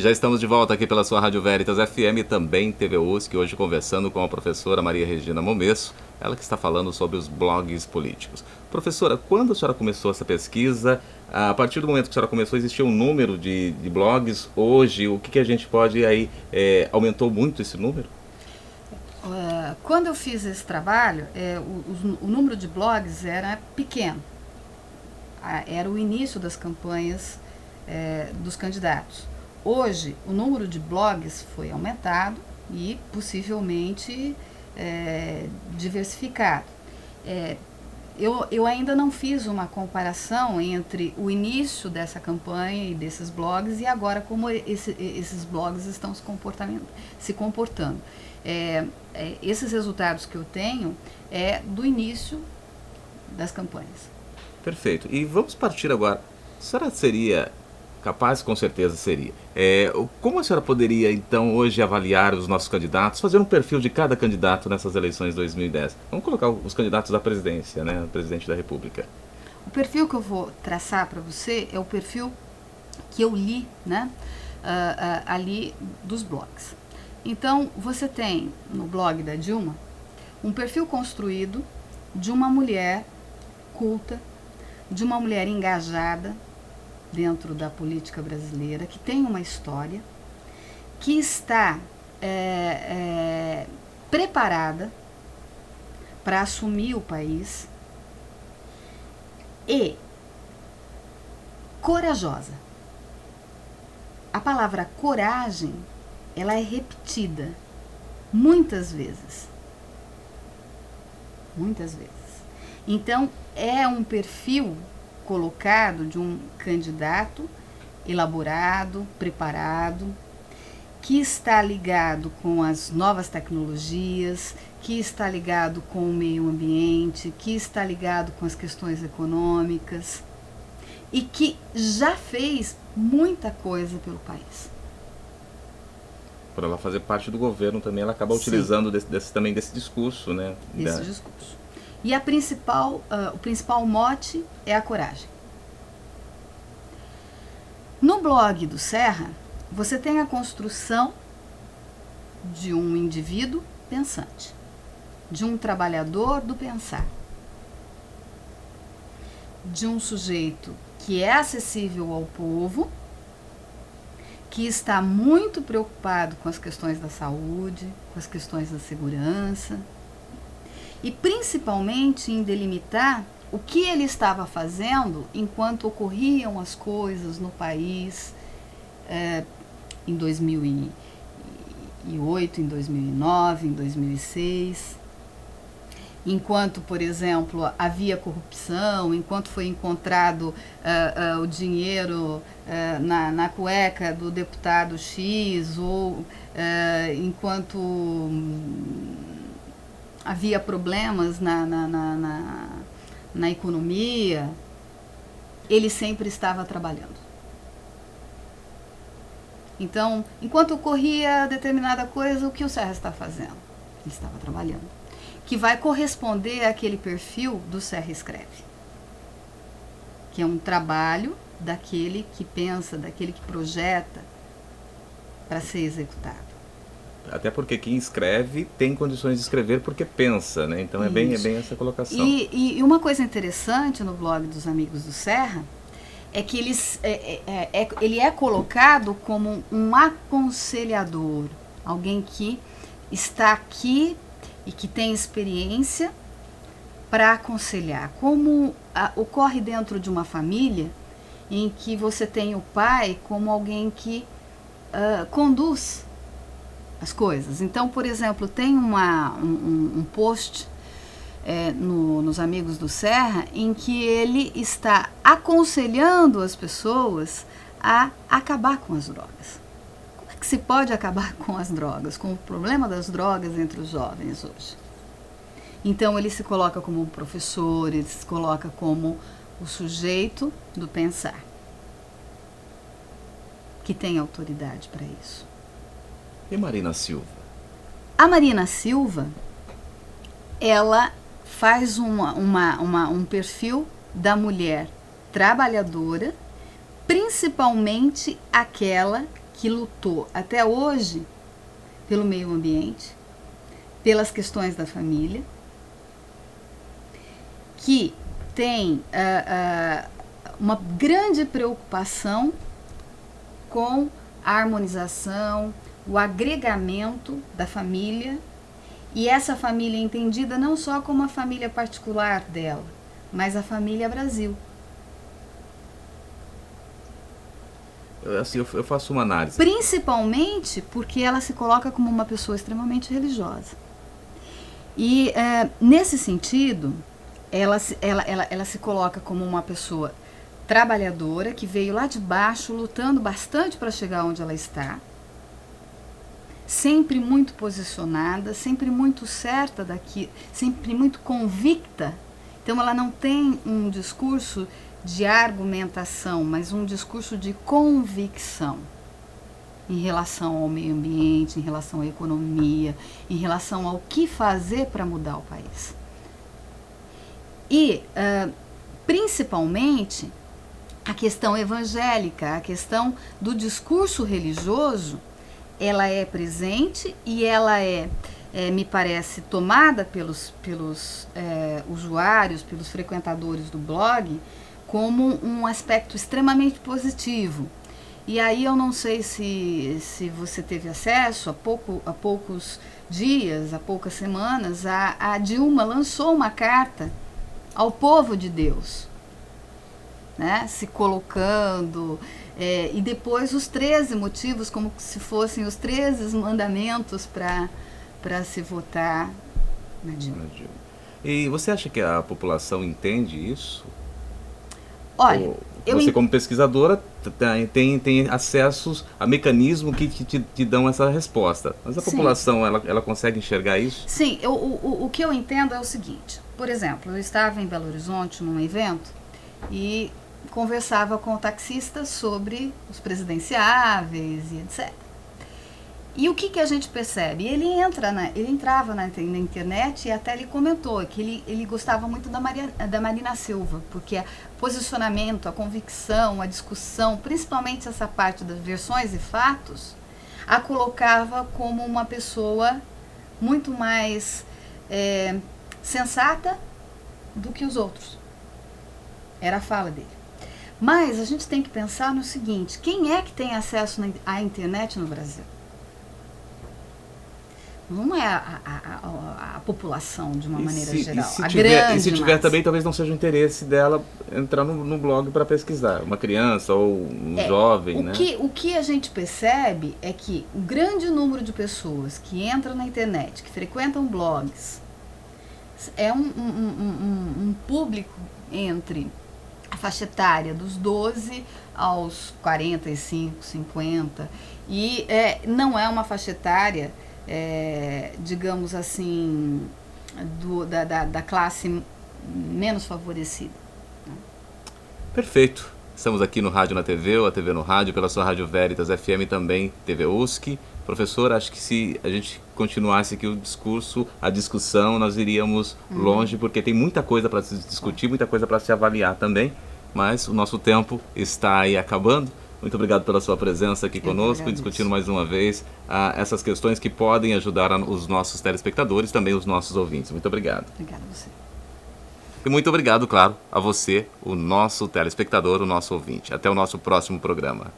já estamos de volta aqui pela sua Rádio Veritas FM e também TV USC, hoje conversando com a professora Maria Regina Momesso, ela que está falando sobre os blogs políticos. Professora, quando a senhora começou essa pesquisa, a partir do momento que a senhora começou, existia um número de blogs? Hoje, o que a gente pode aí, aumentou muito esse número? Quando eu fiz esse trabalho, o número de blogs era pequeno. Era o início das campanhas dos candidatos. Hoje, o número de blogs foi aumentado e possivelmente diversificado. Eu ainda não fiz uma comparação entre o início dessa campanha e desses blogs e agora como esses blogs estão se comportando. Esses resultados que eu tenho do início das campanhas. Perfeito. E vamos partir agora. A senhora seria capaz? Com certeza seria. Como a senhora poderia, então, hoje avaliar os nossos candidatos, fazer um perfil de cada candidato nessas eleições de 2010? Vamos colocar os candidatos da presidência, né? O presidente da República. O perfil que eu vou traçar para você é o perfil que eu li, né? Ali dos blogs. Então, você tem no blog da Dilma um perfil construído de uma mulher culta, de uma mulher engajada dentro da política brasileira, que tem uma história, que está preparada para assumir o país e corajosa. A palavra coragem, ela é repetida muitas vezes. Muitas vezes. Então, é um perfil colocado de um candidato elaborado, preparado, que está ligado com as novas tecnologias, que está ligado com o meio ambiente, que está ligado com as questões econômicas e que já fez muita coisa pelo país. Por ela fazer parte do governo também, ela acaba utilizando também desse discurso, né? Desse discurso. E o principal mote é a coragem. No blog do Serra, você tem a construção de um indivíduo pensante, de um trabalhador do pensar, de um sujeito que é acessível ao povo, que está muito preocupado com as questões da saúde, com as questões da segurança, e principalmente em delimitar o que ele estava fazendo enquanto ocorriam as coisas no país em 2008, em 2009, em 2006, enquanto, por exemplo, havia corrupção, enquanto foi encontrado o dinheiro na cueca do deputado X, ou enquanto havia problemas na economia, ele sempre estava trabalhando. Então, enquanto ocorria determinada coisa, o que o Serra está fazendo? Ele estava trabalhando. Que vai corresponder àquele perfil do Serra Escreve, que é um trabalho daquele que pensa, daquele que projeta para ser executado. Até porque quem escreve tem condições de escrever porque pensa, né? Então é bem essa colocação. E uma coisa interessante no blog dos Amigos do Serra é que ele é colocado como um aconselhador, alguém que está aqui e que tem experiência para aconselhar. Como ocorre dentro de uma família em que você tem o pai como alguém que conduz as coisas. Então, por exemplo, tem um post nos Amigos do Serra em que ele está aconselhando as pessoas a acabar com as drogas. Como é que se pode acabar com as drogas, com o problema das drogas entre os jovens hoje? Então, ele se coloca como um professor, ele se coloca como o sujeito do pensar, que tem autoridade para isso. E Marina Silva? A Marina Silva, ela faz um perfil da mulher trabalhadora, principalmente aquela que lutou até hoje pelo meio ambiente, pelas questões da família, que tem uma grande preocupação com a harmonização, o agregamento da família, e essa família entendida não só como a família particular dela, mas a família Brasil. Assim, eu faço uma análise. Principalmente porque ela se coloca como uma pessoa extremamente religiosa. E nesse sentido, ela se coloca como uma pessoa trabalhadora, que veio lá de baixo, lutando bastante para chegar onde ela está, sempre muito posicionada, sempre muito certa daqui, sempre muito convicta. Então ela não tem um discurso de argumentação, mas um discurso de convicção em relação ao meio ambiente, em relação à economia, em relação ao que fazer para mudar o país. E, principalmente, a questão evangélica, a questão do discurso religioso, ela é presente e ela me parece, tomada pelos usuários, pelos frequentadores do blog, como um aspecto extremamente positivo. E aí eu não sei se você teve acesso, há poucos dias, há poucas semanas, a Dilma lançou uma carta ao povo de Deus, né, se colocando, e depois os 13 motivos, como se fossem os 13 mandamentos para se votar na Dilma. E você acha que a população entende isso? Olha, você como pesquisadora tem acessos a mecanismos que te dão essa resposta. Mas a população, ela consegue enxergar isso? Sim, o que eu entendo é o seguinte. Por exemplo, eu estava em Belo Horizonte num evento e conversava com o taxista sobre os presidenciáveis e etc. E o que a gente percebe? Ele entrava na internet e até ele comentou que ele gostava muito da Marina Silva, porque o posicionamento, a convicção, a discussão, principalmente essa parte das versões e fatos, a colocava como uma pessoa muito mais sensata do que os outros. Era a fala dele. Mas a gente tem que pensar no seguinte: quem é que tem acesso à internet no Brasil? Não é a população de uma maneira geral. E se tiver também, talvez não seja o interesse dela entrar no blog para pesquisar. Uma criança ou um jovem, né? O que a gente percebe é que o grande número de pessoas que entram na internet, que frequentam blogs, é um público entre a faixa etária dos 12 aos 45, 50. E não é uma faixa etária, digamos assim, da classe menos favorecida. Perfeito. Estamos aqui no Rádio na TV, ou a TV no Rádio, pela sua Rádio Veritas FM e também TV USC. Professor, acho que se a gente continuasse aqui a discussão, nós iríamos longe, porque tem muita coisa para se discutir, muita coisa para se avaliar também, mas o nosso tempo está aí acabando. Muito obrigado pela sua presença aqui conosco e discutindo mais uma vez essas questões que podem ajudar os nossos telespectadores, também os nossos ouvintes. Muito obrigado. Obrigada a você. E muito obrigado, claro, a você, o nosso telespectador, o nosso ouvinte. Até o nosso próximo programa.